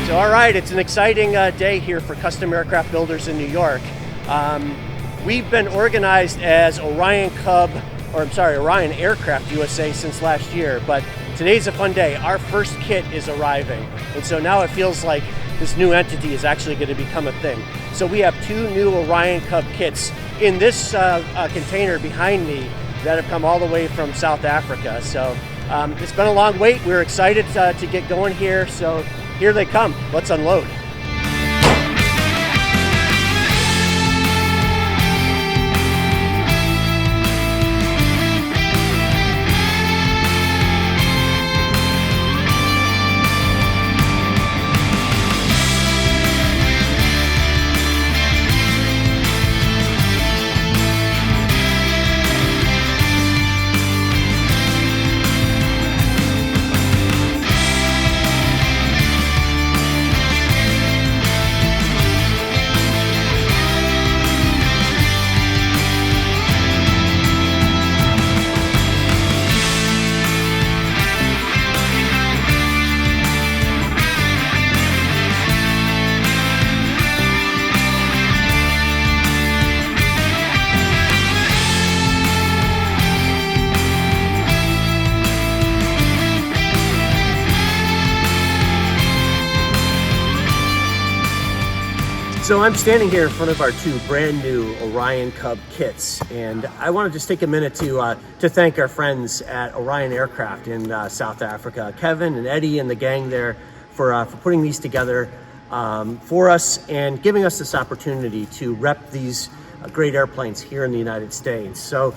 So all right, it's an exciting day here for custom aircraft builders in New York. We've been organized as Orion Aircraft USA since last year, but today's a fun day. Our first kit is arriving, and so now it feels like this new entity is actually going to become a thing. So we have two new Orion Cub kits in this container behind me that have come all the way from South Africa. So it's been a long wait. We're excited to get going here. So here they come. Let's unload. So I'm standing here in front of our two brand new Orion Cub kits, and I want to just take a minute to thank our friends at Orion Aircraft in South Africa, Kevin and Eddie and the gang there for putting these together for us and giving us this opportunity to rep these great airplanes here in the United States. So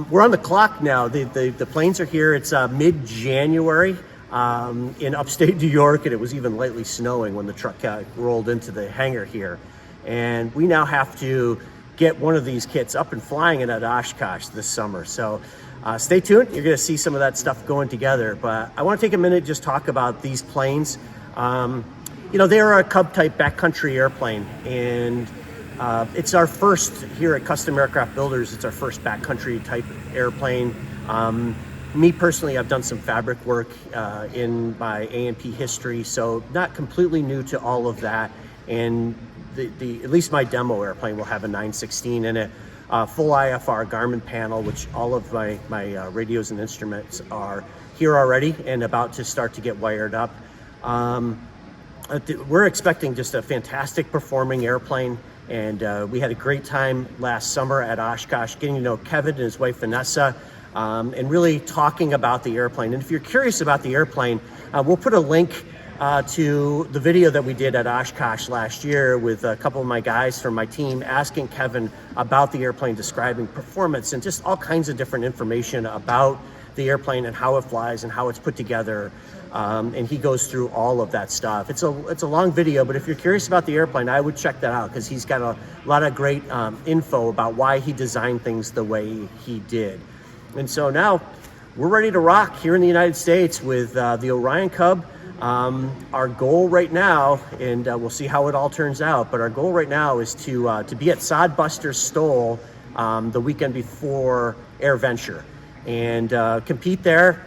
we're on the clock now. The planes are here. It's mid-January. In upstate New York, and it was even lightly snowing when the truck rolled into the hangar here. And we now have to get one of these kits up and flying it at Oshkosh this summer. So stay tuned. You're going to see some of that stuff going together. But I want to take a minute and just talk about these planes. You know, they are a Cub type backcountry airplane, and it's our first here at Custom Aircraft Builders. It's our first backcountry type airplane. Me personally, I've done some fabric work in my A&P history, so not completely new to all of that. And at least my demo airplane will have a 916 in it, full IFR Garmin panel, which all of my radios and instruments are here already and about to start to get wired up. We're expecting just a fantastic performing airplane, and we had a great time last summer at Oshkosh getting to know Kevin and his wife Vanessa. And really talking about the airplane. And if you're curious about the airplane, we'll put a link to the video that we did at Oshkosh last year with a couple of my guys from my team asking Kevin about the airplane, describing performance and just all kinds of different information about the airplane and how it flies and how it's put together. And he goes through all of that stuff. It's a long video, but if you're curious about the airplane, I would check that out because he's got a lot of great info about why he designed things the way he did. And so now we're ready to rock here in the United States with the Orion Cub. Our goal right now, and we'll see how it all turns out, but our goal right now is to be at Sodbuster Stoll the weekend before AirVenture and compete there,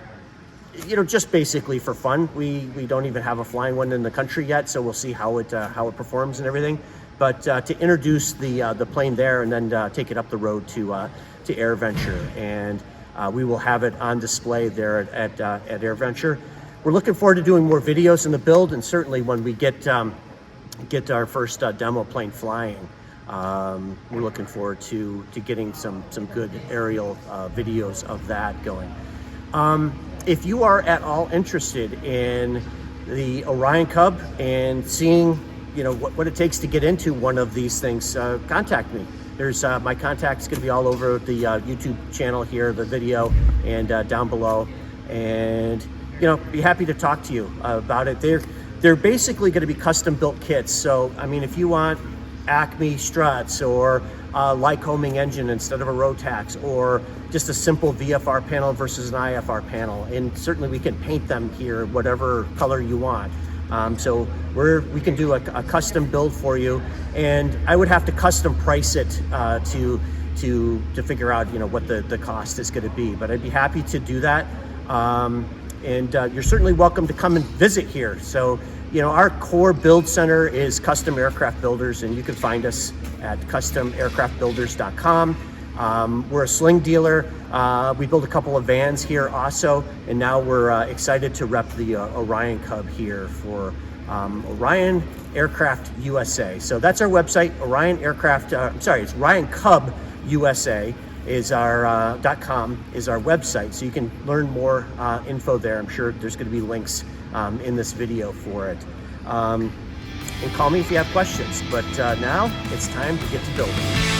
you know, just basically for fun. We don't even have a flying one in the country yet, so we'll see how it performs and everything. But to introduce the plane there and then take it up the road to AirVenture, and we will have it on display there at AirVenture. We're looking forward to doing more videos in the build, and certainly when we get our first demo plane flying, we're looking forward to getting some good aerial videos of that going. If you are at all interested in the Orion Cub and seeing, you know, what it takes to get into one of these things, contact me. There's my contact's going to be all over the YouTube channel here, the video, and down below. And you know, be happy to talk to you about it. They're basically going to be custom built kits. So I mean, if you want Acme struts or a Lycoming engine instead of a Rotax, or just a simple VFR panel versus an IFR panel, and certainly we can paint them here whatever color you want. So we can do a custom build for you, and I would have to custom price it to figure out, you know, what the cost is going to be. But I'd be happy to do that. and you're certainly welcome to come and visit here. So, you know, our core build center is Custom Aircraft Builders, and you can find us at customaircraftbuilders.com. We're a sling dealer. We build a couple of vans here also, and now we're excited to rep the Orion Cub here for Orion Aircraft USA. So that's our website, Orion Aircraft, it's Orion Cub USA is our .com is our website. So you can learn more info there. I'm sure there's going to be links in this video for it. And call me if you have questions. But now it's time to get to building.